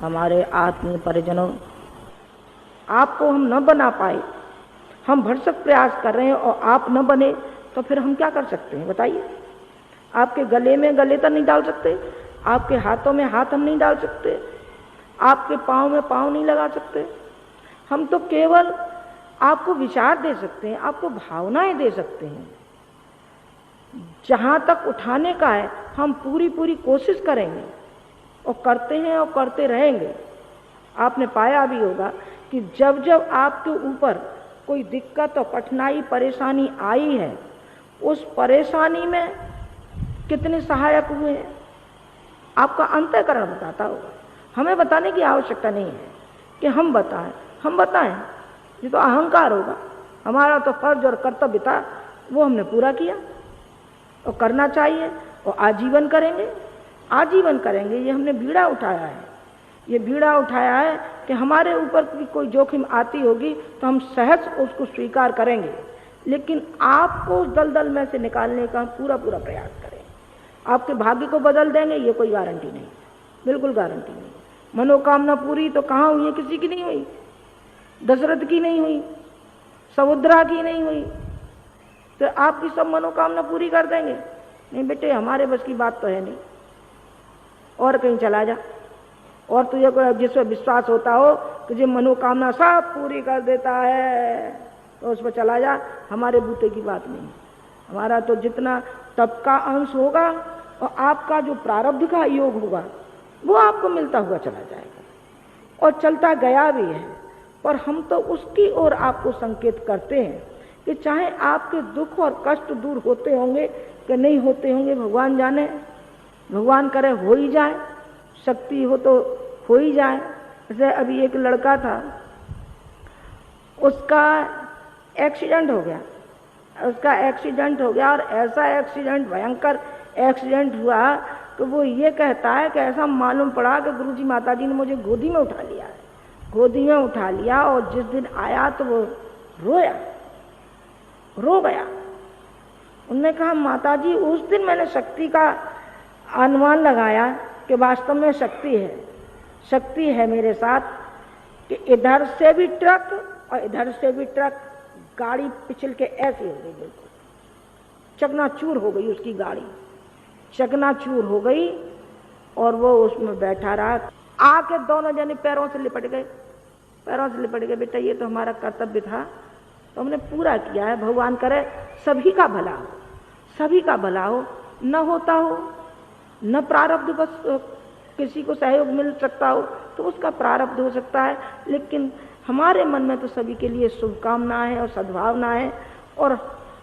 हमारे आत्मीय परिजनों, आपको हम न बना पाए, हम भरसक प्रयास कर रहे हैं और आप न बने, तो फिर हम क्या कर सकते हैं बताइए। आपके गले में गले तो नहीं डाल सकते, आपके हाथों में हाथ हम नहीं डाल सकते, आपके पाँव में पाँव नहीं लगा सकते। हम तो केवल आपको विचार दे सकते हैं, आपको भावनाएं दे सकते हैं। जहाँ तक उठाने का है हम पूरी पूरी कोशिश करेंगे और करते हैं और करते रहेंगे। आपने पाया भी होगा कि जब जब आपके ऊपर कोई दिक्कत और कठिनाई परेशानी आई है, उस परेशानी में कितने सहायक हुए हैं आपका अंतःकरण बताता होगा। हमें बताने की आवश्यकता नहीं है कि हम बताएं, ये तो अहंकार होगा। हमारा तो फर्ज और कर्तव्य था, वो हमने पूरा किया और करना चाहिए और आजीवन करेंगे। ये हमने बीड़ा उठाया है, ये बीड़ा उठाया है कि हमारे ऊपर भी कोई जोखिम आती होगी तो हम सहज उसको स्वीकार करेंगे, लेकिन आपको उस दलदल में से निकालने का पूरा पूरा प्रयास करेंगे। आपके भाग्य को बदल देंगे ये कोई गारंटी नहीं, बिल्कुल गारंटी नहीं। मनोकामना पूरी तो कहाँ हुई है? किसी की नहीं हुई, दशरथ की नहीं हुई, समुद्रा की नहीं हुई, तो आपकी सब मनोकामना पूरी कर देंगे? नहीं बेटे, हमारे बस की बात तो है नहीं। और कहीं चला जा, और तुझे कोई जिस पर विश्वास होता हो कि जो मनोकामना सब पूरी कर देता है तो उस पर चला जा। हमारे बूते की बात नहीं, हमारा तो जितना तप का अंश होगा और आपका जो प्रारब्ध का योग होगा वो आपको मिलता हुआ चला जाएगा और चलता गया भी है। पर हम तो उसकी ओर आपको संकेत करते हैं कि चाहे आपके दुख और कष्ट दूर होते होंगे कि नहीं होते होंगे, भगवान जाने, भगवान करे हो ही जाए, शक्ति हो तो हो ही जाए। जैसे अभी एक लड़का था, उसका एक्सीडेंट हो गया और ऐसा एक्सीडेंट, भयंकर एक्सीडेंट हुआ कि वो ये कहता है कि ऐसा मालूम पड़ा कि गुरुजी माताजी ने मुझे गोदी में उठा लिया और जिस दिन आया तो वो रो गया। उन्होंने कहा माताजी उस दिन मैंने शक्ति का अनुमान लगाया कि वास्तव में शक्ति है मेरे साथ, कि इधर से भी ट्रक और इधर से भी ट्रक, गाड़ी पिछल के ऐसी हो गई, बिल्कुल चकनाचूर हो गई, उसकी गाड़ी चकनाचूर हो गई और वो उसमें बैठा रहा। आके दोनों जने पैरों से लिपट गए। बेटा ये तो हमारा कर्तव्य था, तो हमने पूरा किया है। भगवान करे सभी का भला हो, न होता हो, न प्रारब्ध बस किसी को सहयोग मिल सकता हो तो उसका प्रारब्ध हो सकता है, लेकिन हमारे मन में तो सभी के लिए शुभकामना है और सद्भावना है और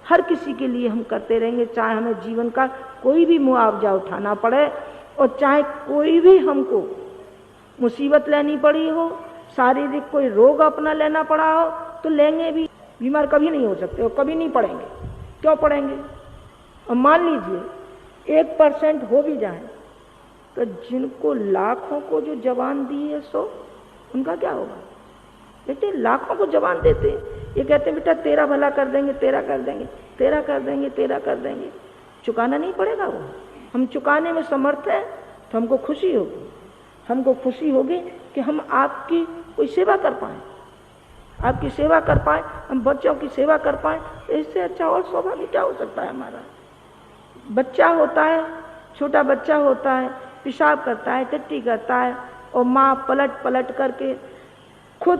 हर किसी के लिए हम करते रहेंगे। चाहे हमें जीवन का कोई भी मुआवजा उठाना पड़े और चाहे कोई भी हमको मुसीबत लेनी पड़ी हो, शारीरिक कोई रोग अपना लेना पड़ा हो तो लेंगे भी। बीमार कभी नहीं हो सकते और कभी नहीं पड़ेंगे। क्यों पड़ेंगे? और मान लीजिए 1% हो भी जाए तो जिनको लाखों को जो जबान दी है सो उनका क्या होगा? बेटे लाखों को जबान देते, ये कहते हैं बेटा तेरा भला कर देंगे, तेरा कर देंगे, चुकाना नहीं पड़ेगा। वो हम चुकाने में समर्थ हैं तो हमको खुशी होगी कि हम आपकी कोई सेवा कर पाएं, हम बच्चों की सेवा कर पाएं। तो इससे अच्छा और सौभाग्य क्या हो सकता है? हमारा बच्चा होता है, छोटा बच्चा होता है, पेशाब करता है, टट्टी करता है और माँ पलट करके खुद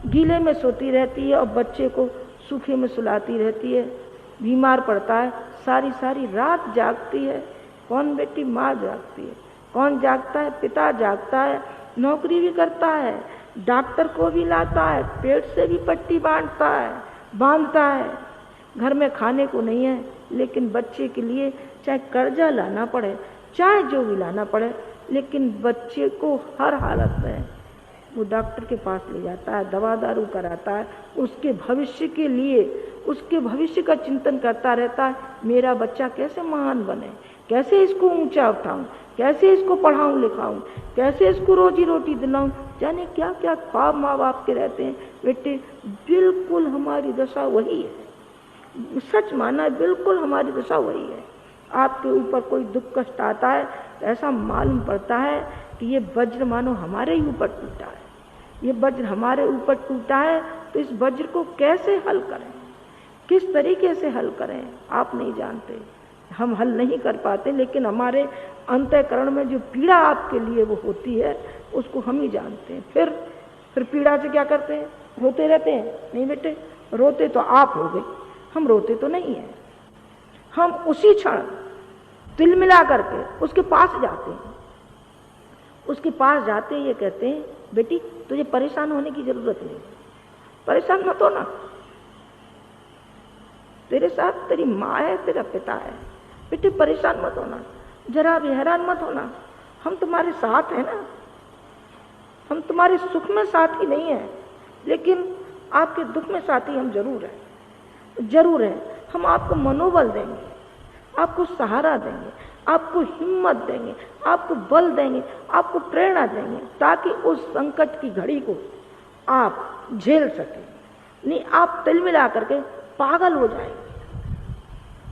गीले में सोती रहती है और बच्चे को सूखे में सुलाती रहती है। बीमार पड़ता है, सारी रात जागती है। कौन बेटी? माँ जागती है। कौन जागता है? पिता जागता है, नौकरी भी करता है, डॉक्टर को भी लाता है, पेट से भी पट्टी बांधता है। घर में खाने को नहीं है, लेकिन बच्चे के लिए चाहे कर्जा लाना पड़े, चाहे जो भी लाना पड़े, लेकिन बच्चे को हर हालत में वो डॉक्टर के पास ले जाता है, दवा दारू कराता है, उसके भविष्य के लिए, उसके भविष्य का चिंतन करता रहता है। मेरा बच्चा कैसे महान बने, कैसे इसको ऊंचा उठाऊं, कैसे इसको पढ़ाऊं लिखाऊं, कैसे इसको रोजी रोटी दिलाऊं, जाने क्या क्या ख्वाब माँ बाप के रहते हैं। बेटे बिल्कुल हमारी दशा वही है, सच माना, बिल्कुल हमारी दशा वही है। आपके ऊपर कोई दुख कष्ट आता है तो ऐसा मालूम पड़ता है कि ये वज्र मानो हमारे ही ऊपर टूटा है, ये वज्र हमारे ऊपर टूटा है, तो इस वज्र को कैसे हल करें, किस तरीके से हल करें आप नहीं जानते, हम हल नहीं कर पाते। लेकिन हमारे अंतःकरण में जो पीड़ा आपके लिए वो होती है उसको हम ही जानते हैं। फिर पीड़ा से क्या करते हैं, रोते रहते हैं? नहीं बेटे, रोते तो आप हो गए, हम रोते तो नहीं हैं। हम उसी क्षण दिल मिला करके उसके पास जाते हैं, उसके पास जाते हैं, ये कहते हैं बेटी तुझे परेशान होने की जरूरत नहीं, परेशान मत होना, तेरे साथ तेरी माँ है, तेरा पिता है, बेटे परेशान मत होना, जरा भी हैरान मत होना, हम तुम्हारे साथ हैं ना, हम तुम्हारे सुख में साथी नहीं है, लेकिन आपके दुख में साथी हम जरूर हैं, जरूर है। हम आपको मनोबल देंगे, आपको सहारा देंगे, आपको हिम्मत देंगे, आपको बल देंगे, आपको प्रेरणा देंगे, ताकि उस संकट की घड़ी को आप झेल सकें। नहीं आप तिल मिला करके पागल हो जाएंगे,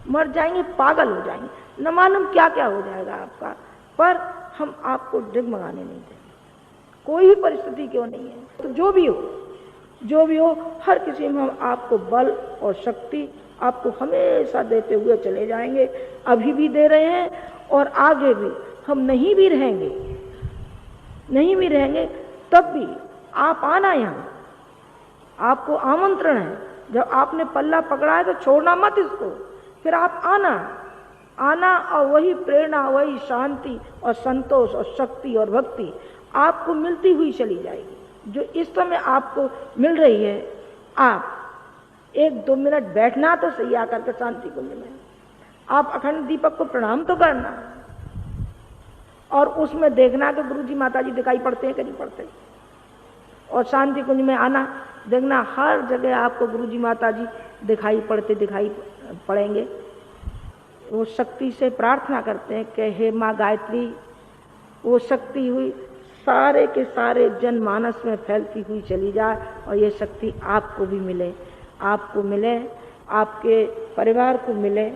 मर जाएंगे, पागल हो जाएंगे, न मालूम क्या क्या हो जाएगा आपका, पर हम आपको डगमगाने नहीं देंगे, कोई भी परिस्थिति क्यों नहीं है। तो जो भी हो, हर किसी में हम आपको बल और शक्ति आपको हमेशा देते हुए चले जाएंगे, अभी भी दे रहे हैं और आगे भी हम नहीं भी रहेंगे तब भी आप आना, यहाँ आपको आमंत्रण है। जब आपने पल्ला पकड़ा है तो छोड़ना मत इसको, फिर आप आना और वही प्रेरणा, वही शांति और संतोष और शक्ति और भक्ति आपको मिलती हुई चली जाएगी जो इस समय आपको मिल रही है। आप 1-2 मिनट बैठना तो सही आकर के शांति कुंज में, आप अखंड दीपक को प्रणाम तो करना और उसमें देखना कि गुरुजी माताजी दिखाई पड़ते हैं कि नहीं पड़ते, और शांति कुंज में आना, देखना हर जगह आपको गुरुजी माताजी दिखाई पड़ेंगे। वो शक्ति से प्रार्थना करते हैं कि हे माँ गायत्री, वो शक्ति हुई सारे के सारे जनमानस में फैलती हुई चली जाए और ये शक्ति आपको भी मिले, आपको मिले, आपके परिवार को मिले,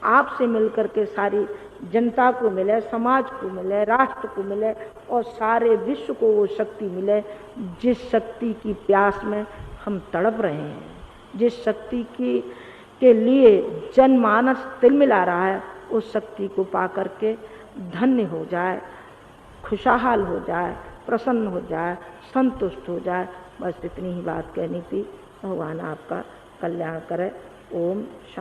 आपसे मिलकर के सारी जनता को मिले, समाज को मिले, राष्ट्र को मिले और सारे विश्व को वो शक्ति मिले जिस शक्ति की प्यास में हम तड़प रहे हैं, जिस शक्ति के लिए जनमानस तिलमिला रहा है, उस शक्ति को पा करके धन्य हो जाए, खुशहाल हो जाए, प्रसन्न हो जाए, संतुष्ट हो जाए। बस इतनी ही बात कहनी थी। भगवान आपका कल्याण करे। ओम शांति।